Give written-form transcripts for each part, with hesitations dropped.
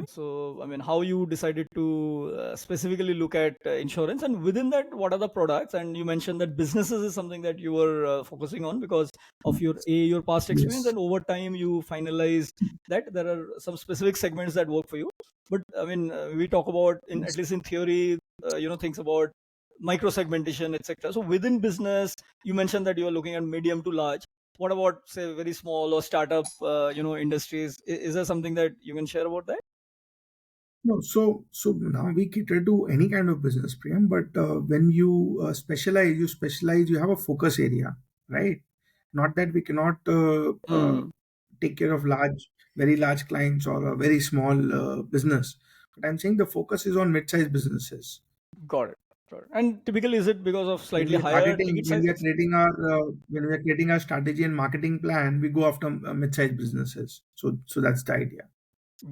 So, I mean, how you decided to specifically look at insurance, and within that, what are the products? And you mentioned that businesses is something that you were focusing on because of your past experience, Yes. and over time you finalized that there are some specific segments that work for you. But I mean, we talk about in at Yes. least in theory, things about micro segmentation, etc. So within business, you mentioned that you are looking at medium to large. What about say very small or startup, industries? Is there something that you can share about that? No, so now we cater to any kind of business, Priyam. But when you specialize. You have a focus area, right? Not that we cannot Hmm. take care of very large clients or a very small business. But I'm saying the focus is on mid-sized businesses. Got it. Got it. And typically, is it because of When slightly we are higher targeting, ticket sizes? when we are creating our strategy and marketing plan, we go after mid-sized businesses. So that's the idea.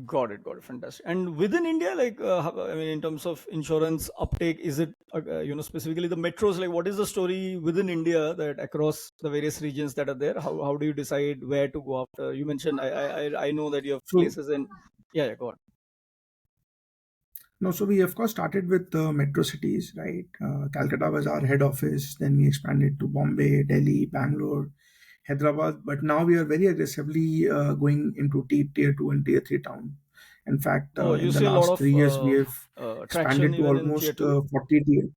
Got it. Got it. Fantastic. And within India, like, I mean, in terms of insurance uptake, is it, specifically the metros? Like, what is the story within India that across the various regions that are there? How do you decide where to go after? You mentioned, I know that you have So places in, yeah, yeah, go on. No, so we of course started with metro cities, right? Calcutta was our head office. Then we expanded to Bombay, Delhi, Bangalore, Hyderabad. But now we are very aggressively going into tier two and tier three town. In fact, Oh, you in the see a lot last 3 years, we of have traction expanded to even in tier almost two. 40 tier.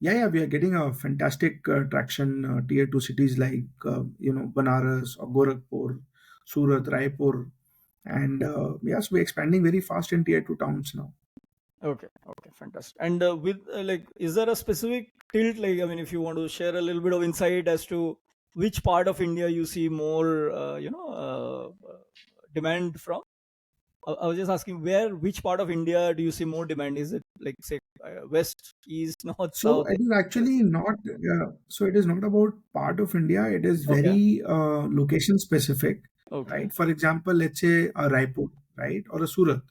Yeah, yeah, we are getting a fantastic traction. Tier two cities like Banaras or Gorakhpur, Surat, Raipur, and yes, we're expanding very fast in tier two towns now. Okay, okay, fantastic. And with like, is there a specific tilt? Like, I mean, if you want to share a little bit of insight as to which part of India you see more, demand from. I was just asking which part of India do you see more demand? Is it like say west, east, north, So south? it is actually not. So it is not about part of India. It is Okay, very location specific, okay, right? For example, let's say a Raipur, right, or a Surat.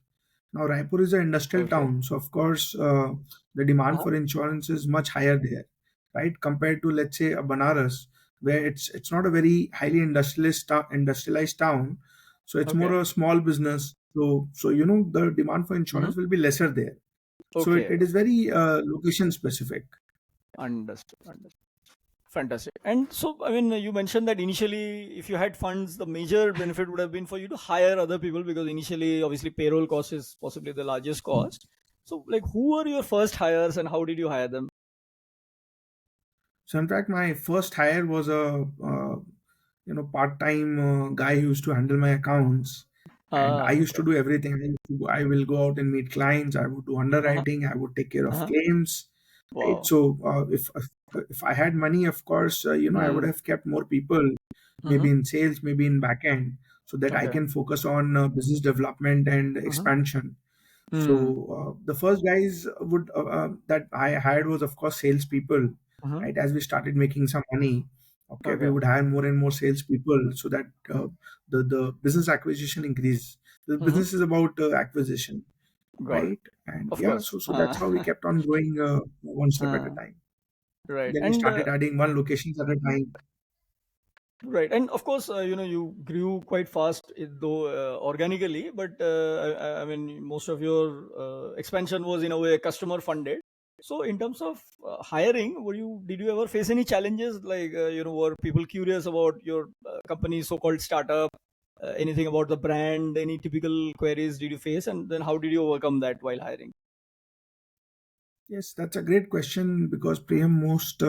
Now Raipur is an industrial okay. town, so of course the demand Uh-huh. for insurance is much higher there, right? Compared to let's say a Banaras, where it's not a very highly industrialized town, so it's more Okay, a small business. So the demand for hmm, insurance will be lesser there. So it, okay. it is very location specific. Understood. Understood. Fantastic. And so, I mean, you mentioned that initially, if you had funds, the major benefit would have been for you to hire other people because initially, obviously, payroll cost is possibly the largest cost. So, like, who were your first hires and how did you hire them? So in fact, my first hire was a part-time guy who used to handle my accounts, and I used Okay. to do everything. I will go out and meet clients. I would do Uh-huh. underwriting. I would take care of Uh-huh. claims. Right. Wow. So if I had money, of course, I would Hmm. have kept more people, Mm-hmm. maybe in sales, maybe in backend, so that I Okay. can focus on business development and Uh-huh. expansion. So Hmm. the first guys that I hired was of course salespeople, Uh-huh. right? As we started making some money, okay, we Okay. would hire more and more salespeople so that the business acquisition increase. The Mm-hmm. business is about acquisition, Got it. right? And Of yeah, course. so that's how we kept on growing one step at a Uh, time. right. Then we And started adding one locations at a time. right, and of course, you grew quite fast, though organically. But I mean, most of your expansion was in a way customer funded. So, in terms of hiring, did you ever face any challenges? Like, were people curious about your company, so-called startup? Anything about the brand? Any typical queries did you face, and then how did you overcome that while hiring? Yes, that's a great question because Priyam, most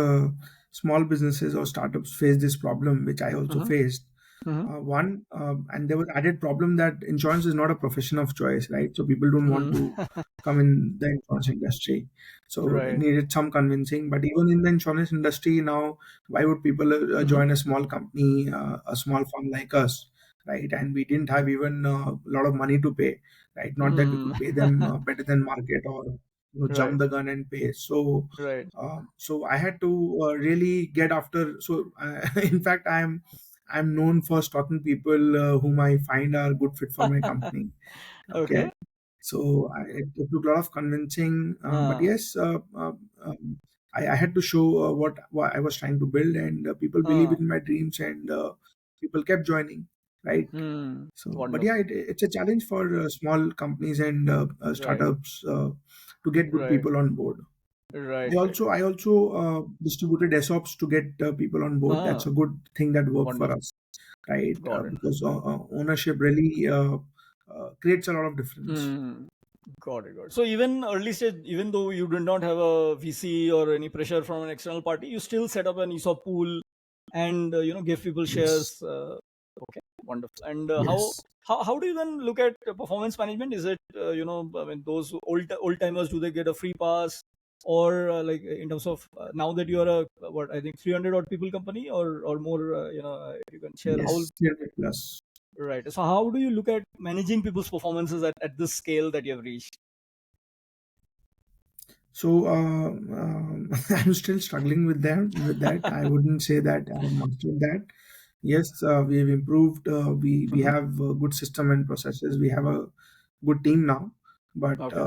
small businesses or startups face this problem, which I also Mm-hmm. faced. Mm-hmm. And there was added problem that insurance is not a profession of choice, right? So people don't want to Mm-hmm. come in the insurance industry. So it Right. needed some convincing. But even in the insurance industry now, why would people Mm-hmm. join a small company, a small firm like us, right? And we didn't have even a lot of money to pay, right? Not that we Mm. could pay them better than market or Right. jump the gun and pay. Right. So I had to really get after. So in fact, I'm known for stalking people whom I find are good fit for my company. Okay, Okay. so it took a lot of convincing, but Uh, yes, I had to show what I was trying to build, and people believe uh. in my dreams, and people kept joining. right? So, but yeah, Wonderful. it's a challenge for small companies and Right. startups to get good Right. people on board. Right. Right. I also distributed ESOPs to get people on board. That's Ah, a good thing that worked for wonderful. us, right? Got it. Because ownership really creates a lot of difference. Hmm. Got it. Got it. So even early stage, even though you did not have a VC or any pressure from an external party, you still set up an ESOP pool and give people Yes, shares. Okay, wonderful. And yes. how do you then look at performance management? Is it I mean those old timers, do they get a free pass, or like in terms of now that you are a what I think 300 odd people company or more, you can share how. Yes, 300 plus. Right. So how do you look at managing people's performances at this scale that you have reached? So I'm still struggling with them with that. I wouldn't say that I have mastered that. Yes, we have improved. We Hmm. have a good system and processes. We have a good team now, but Okay.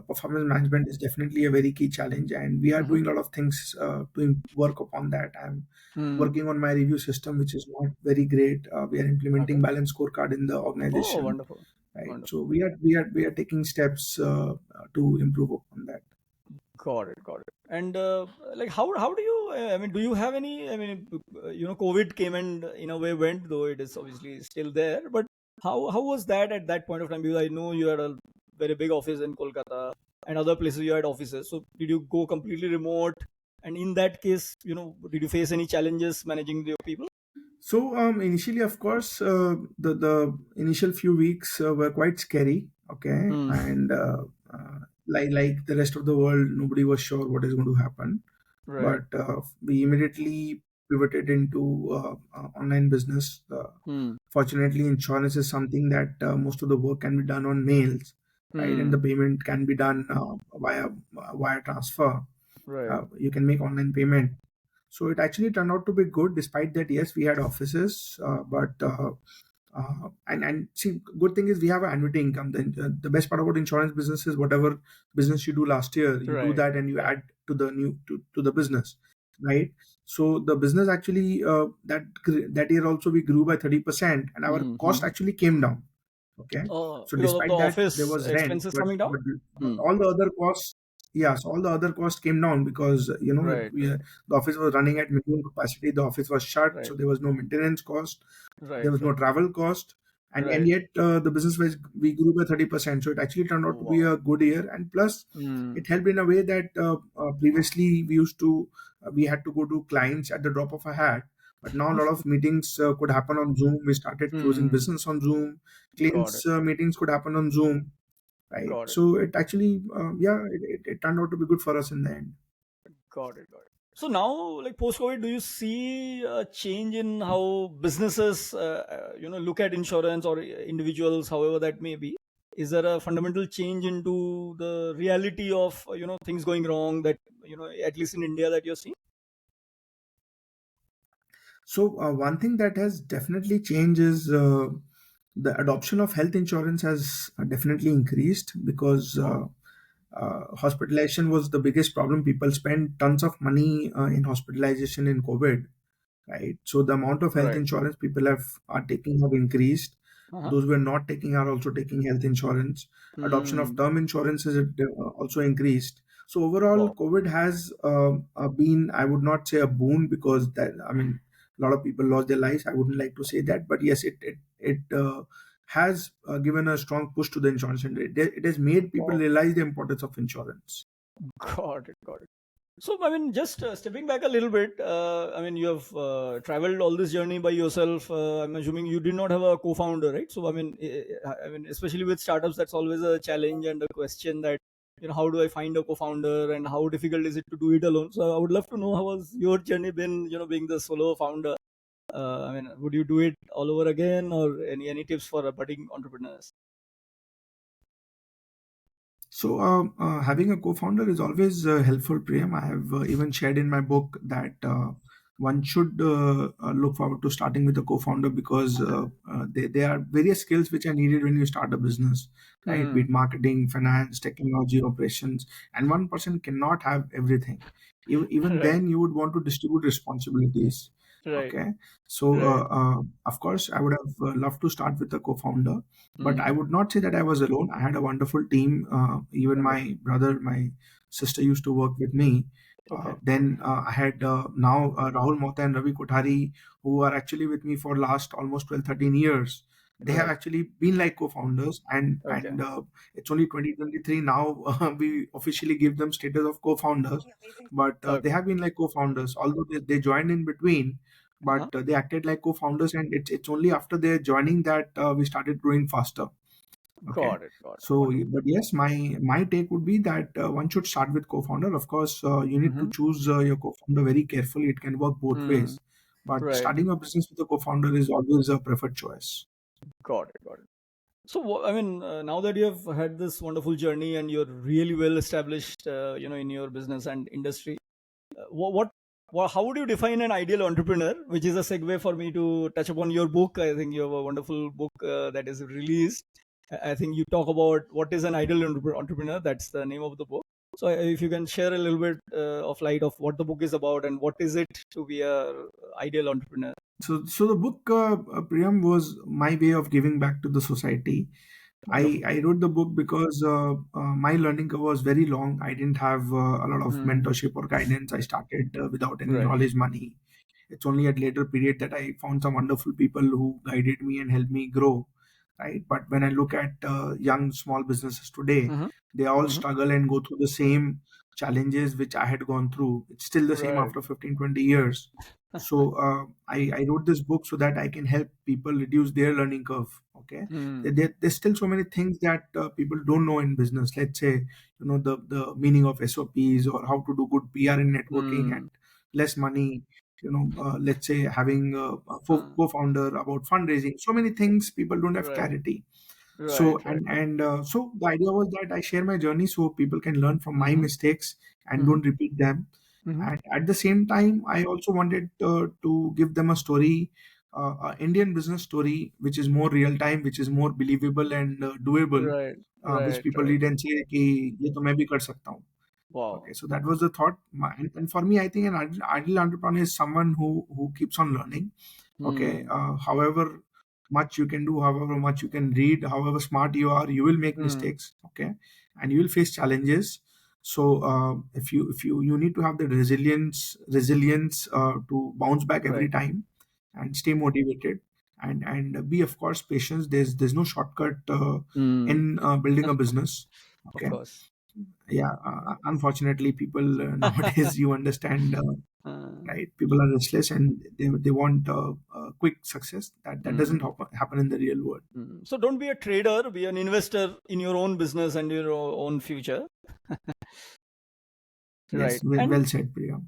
performance management is definitely a very key challenge, and we are Hmm. doing a lot of things to work upon that. I'm Hmm. working on my review system, which is not very great. We are Okay. implementing balance scorecard in the Oh, organization, wonderful. right? Wonderful. So we are taking steps to improve upon that. Got it. Got it. And like how do you? I mean, do you have any? I mean, COVID came and in a way went, though it is obviously still there. But how was that at that point of time? Because I know you had a very big office in Kolkata and other places you had offices. So did you go completely remote? And in that case, did you face any challenges managing your people? So initially, of course, the initial few weeks were quite scary. Okay, Hmm. and like the rest of the world, nobody was sure what is going to happen. Right. But we immediately pivoted into online business. Hmm. Fortunately, insurance is something that most of the work can be done on mails, right? And Hmm. the payment can be done via transfer. Right. You can make online payment, so it actually turned out to be good, despite that. Yes, we had offices, and see, good thing is we have an annuity income. The best part about insurance business is whatever business you do last year, you do Right. that and you Right. add to the new to the business, right? So the business actually that year also we grew by 30%, and our cost Hmm. actually came down. Okay, so Because of the despite that there office was rent, expenses but coming down. but Hmm. all the other costs, yeah, so all the other costs came down because Right. Right. the office was running at minimum capacity. The office was shut, Right. so there was no maintenance cost, there Right. was no Right. travel cost, and Right. yet the business was we grew by 30%. So it actually turned out to be Wow. a good year, and plus Hmm. it helped in a way that previously we had to go to clients at the drop of a hat, but now a lot of meetings could happen on Zoom. We started closing Hmm. business on Zoom. Got Clients it. meetings could happen on Zoom, right? Got it. So it actually, it turned out to be good for us in the end. Got it. Got it. So now, like post COVID, do you see a change in how businesses, look at insurance or individuals, however that may be? Is there a fundamental change into the reality of things going wrong that at least in India that you're seeing? So one thing that has definitely changed is the adoption of health insurance has definitely increased because Wow. hospitalization was the biggest problem. People spent tons of money in hospitalization in COVID, right? So the amount of health Right. insurance people are taking have increased. Uh-huh. Those who are not taking are also taking health insurance. Adoption of Hmm. term insurance is also increased. So overall, Wow. COVID has been, I would not say a boon, because that, I mean, a lot of people lost their lives. I wouldn't like to say that, but yes, it has given a strong push to the insurance industry. It has made people Wow. realize the importance of insurance. Got it. Got it. So, I mean, just stepping back a little bit, I mean, you have traveled all this journey by yourself. I'm assuming you did not have a co-founder, right? So, I mean, especially with startups, that's always a challenge and a question that, how do I find a co-founder and how difficult is it to do it alone? So, I would love to know how has your journey been, being the solo founder. I mean, would you do it all over again, or any tips for budding entrepreneurs? So, having a co-founder is always helpful, Priyam. I have even shared in my book that one should look forward to starting with a co-founder, because there are various skills which are needed when you start a business, right? Be Hmm. it marketing, finance, technology, operations, and one person cannot have everything. Even Right. then, you would want to distribute responsibilities. Right. Okay. So, Right. of course, I would have loved to start with a co-founder, but Mm-hmm. I would not say that I was alone. I had a wonderful team. Even Wonderful. my brother, my sister used to work with me. Okay. Then I had now Rahul Mohta and Ravi Kothari, who are actually with me for last almost 12, 13 years. They have Right. actually been like co-founders, and Okay. it's only 2023 now. We officially give them status of co-founders, but they Okay. have been like co-founders. Although they joined in between, but Uh-huh. they acted like co-founders, and it's only after their joining that we started growing faster. Okay. Got it. Got it. So, Wonderful. but yes, my take would be that one should start with co-founder. Of course, you need to Mm-hmm. choose your co-founder very carefully. It can work both Mm. ways, but Right. starting a business with a co-founder is always a preferred choice. Got it. Got it. So, I mean, now that you have had this wonderful journey and you're really well established, in your business and industry, how would you define an ideal entrepreneur? Which is a segue for me to touch upon your book. I think you have a wonderful book that is released. I think you talk about what is an ideal entrepreneur. That's the name of the book. So, if you can share a little bit of light of what the book is about and what is it to be a ideal entrepreneur. So the book, Priyam, was my way of giving back to the society. Wonderful. I wrote the book because my learning curve was very long. I didn't have a lot of Hmm. mentorship or guidance. I started without any Right. knowledge money. It's only at later period that I found some wonderful people who guided me and helped me grow, right? But when I look at young small businesses today, Hmm. they all Hmm. struggle and go through the same challenges which I had gone through. It's still the same Right. after 15, 20 years. So I wrote this book so that I can help people reduce their learning curve. Okay, Hmm. there's still so many things that people don't know in business. Let's say, the meaning of SOPs, or how to do good PR in networking and Hmm. less money. Let's say having a Uh, co-founder, about fundraising. So many things people don't have right. clarity. So, Right. Right. so the idea was that I share my journey so people can learn from my Hmm. mistakes and Hmm. don't repeat them. Hmm. And at the same time, I also wanted to give them a story, Indian business story, which is more real time, which is more believable and doable, Right. which Right. people Right. read and say कि ये तो मैं भी कर सकता हूँ. Okay, Wow. so that was the thought. And for me, I think an ideal entrepreneur is someone who keeps on learning. Okay, Hmm. however much you can do, however much you can read, however smart you are, you will make Hmm. mistakes. Okay, and you will face challenges. So if you need to have the resilience to bounce back every Right. time and stay motivated, and be, of course, patience. There's no shortcut Hmm. in building a business. Of Okay, course. yeah, unfortunately, people nowadays, you understand, Uh, right? People are restless and they want quick success. That doesn't hmm. happen in the real world. Hmm. So don't be a trader. Be an investor in your own business and your own future. Yes, Right. well, And well said, Priya.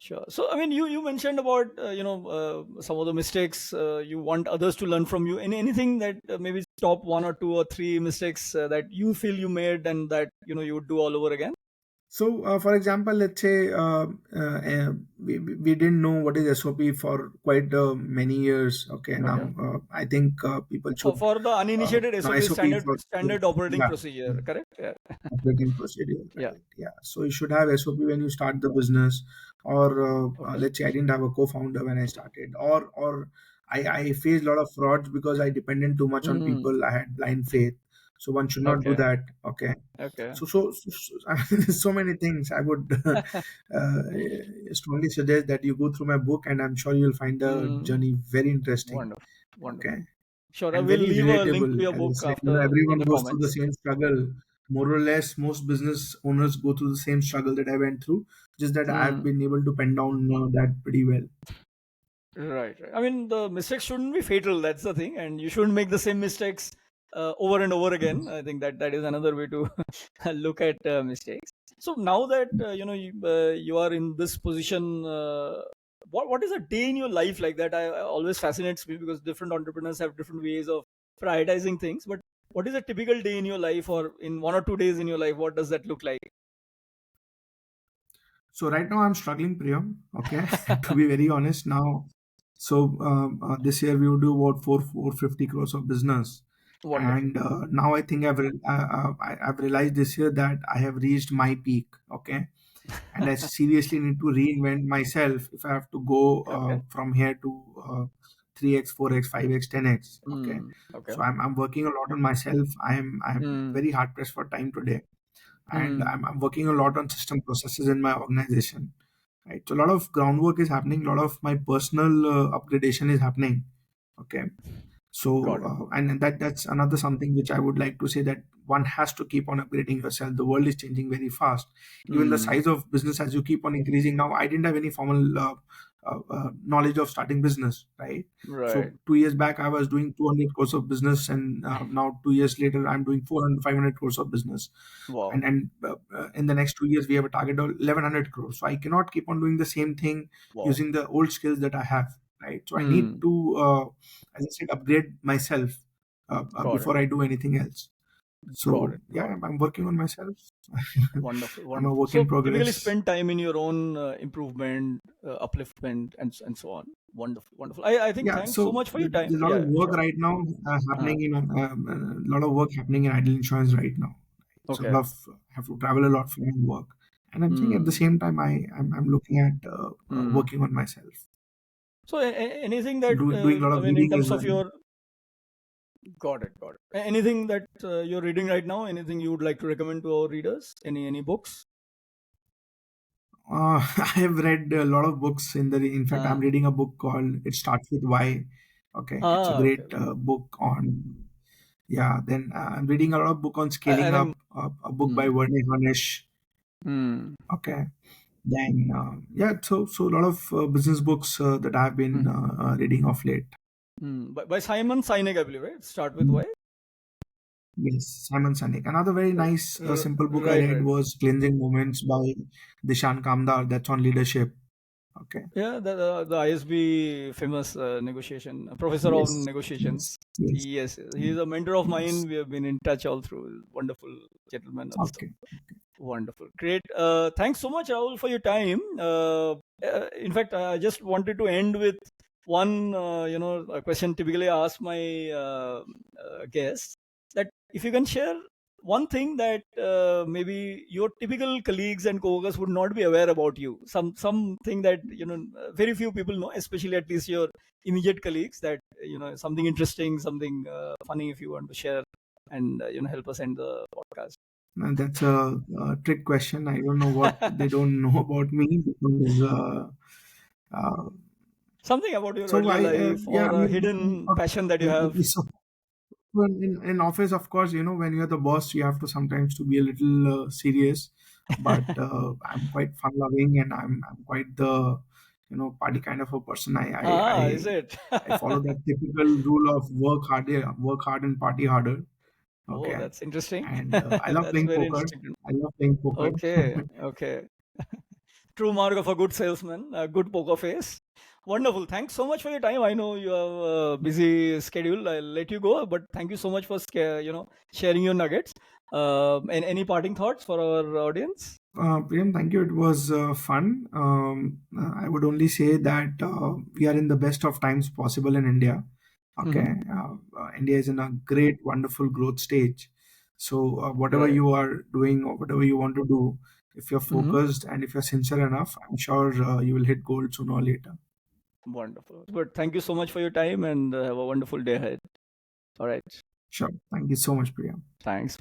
sure. So I mean, you mentioned about some of the mistakes you want others to learn from you. Anything that maybe top one or two or three mistakes that you feel you made and that you would do all over again. So, for example, let's say we didn't know what is SOP for quite many years. Okay, now Okay. I think people For, should for the uninitiated now SOP, SOP standard for, standard operating yeah. procedure, correct? Yeah. Operating procedure, Yeah. right? Yeah. So you should have SOP when you start the business, or Okay. let's say I didn't have a co-founder when I started, or I faced a lot of frauds because I depended too much on Mm. people. I had blind faith, so one should not do Okay. that. Okay. Okay. So I mean, there's so many things. I would strongly suggest that you go through my book, and I'm sure you'll find the Mm. journey very interesting. Wonderful. Okay, Wonderful. Sure. I and will very leave a link relatable. to your As I book said, after in everyone the goes through the comments. same struggle. More or less, most business owners go through the same struggle that I went through. Just that I've Mm. been able to pen down that pretty well. Right, right. I mean, the mistakes shouldn't be fatal. That's the thing, and you shouldn't make the same mistakes over and over again. I think that is another way to look at mistakes. So now that you are in this position, what is a day in your life like that? I always fascinates me because different entrepreneurs have different ways of prioritizing things. But what is a typical day in your life, or in 1 or 2 days in your life? What does that look like? So right now I'm struggling, Priyam. Okay, to be very honest now. So this year we will do about 450 crores of business, Wonderful. and now I think I've realized this year that I have reached my peak. Okay, and I seriously need to reinvent myself if I have to go Okay. from here to 3x, 4x, 5x, 10x. Okay, Okay. so I'm working a lot on myself. I'm Mm. very hard pressed for time today, and Mm. I'm working a lot on system processes in my organization. Right, so a lot of groundwork is happening. A lot of my personal upgradation is happening. Okay, so Got it. and that's another something which I would like to say, that one has to keep on upgrading yourself. The world is changing very fast. Even the Mm. size of business as you keep on increasing. Now I didn't have any formal knowledge of starting business, right? So Right. 2 years back I was doing 200 crores of business, and now 2 years later I'm doing 400, 500 crores of business. Wow. And in the next 2 years we have a target of 1100 crores. So I cannot keep on doing the same thing Wow. using the old skills that I have, right? So I need Mm. to, as I said, upgrade myself Got it. before I do anything else. Got So it. yeah, Got it. I'm working on myself. Wonderful. I'm a Wonderful. work in So typically progress. spend time in your own improvement, upliftment, and so on. Wonderful. Wonderful. I think Yeah, thanks so so much for your time. there's a lot of Yeah. work Sure. right now Uh, happening. A lot of work happening in idle insurance right now. So a okay. lot of have to travel a lot for my work, and I'm saying at the Mm. same time I'm looking at Mm. working on myself, So anything that doing a lot I of mean, in reading as terms of well. your, got it, got it. Anything that you're reading right now? Anything you would like to recommend to our readers? Any books? I have read a lot of books. In fact, I'm Uh, reading a book called "It Starts with Why." Okay, it's a okay, great okay. book on. Yeah, then I'm reading a lot of book on I scaling think. up. A book by Mm, Verne Harnish. mm, Okay, then yeah, so a lot of business books that I've been mm, reading of late. by Simon Sinek, I believe, right? Start with Mm. why? Yes, Simon Sinek. Another very nice simple book I Right, read right. was "Cleansing Moments" by Dishan Kamdar. That's on leadership. Okay. Yeah, the ISB famous negotiation professor of Yes. negotiations. Yes. Yes. Yes, he's a mentor of mine. Yes. We have been in touch all through. Wonderful gentleman also. Okay. Wonderful. Great. Thanks so much, Rahul, for your time. In fact, I just wanted to end with one, a question typically asked my guests, that if you can share one thing that maybe your typical colleagues and coworkers would not be aware about you, something that very few people know, especially at least your immediate colleagues, that something interesting, something funny, if you want to share and help us end the podcast. That's a trick question. I don't know what they don't know about me because uh, Something about your so earlier I life yeah, or I a mean, hidden passion that you have. okay, so well, in office, of course, when you're the boss, you have to sometimes to be a little serious. But I'm quite fun loving, and I'm quite the party kind of a person. Is it? I follow that typical rule of work hard and party harder. Oh, Okay, that's interesting. and I love That's playing very poker. interesting. I love playing poker. Okay, okay. True mark of a good salesman, a good poker face. Wonderful. Thanks so much for your time. I know you have a busy schedule. I'll let you go, but thank you so much for sharing your nuggets. And any parting thoughts for our audience? Priyam, thank you. It was fun. I would only say that we are in the best of times possible in India. Okay, Hmm. India is in a great, wonderful growth stage. So whatever Right. you are doing or whatever you want to do, if you're Hmm. focused and if you're sincere enough, I'm sure you will hit gold sooner or later. Wonderful. But thank you so much for your time and have a wonderful day ahead. All right. Sure. Thank you so much, Priyam. Thanks.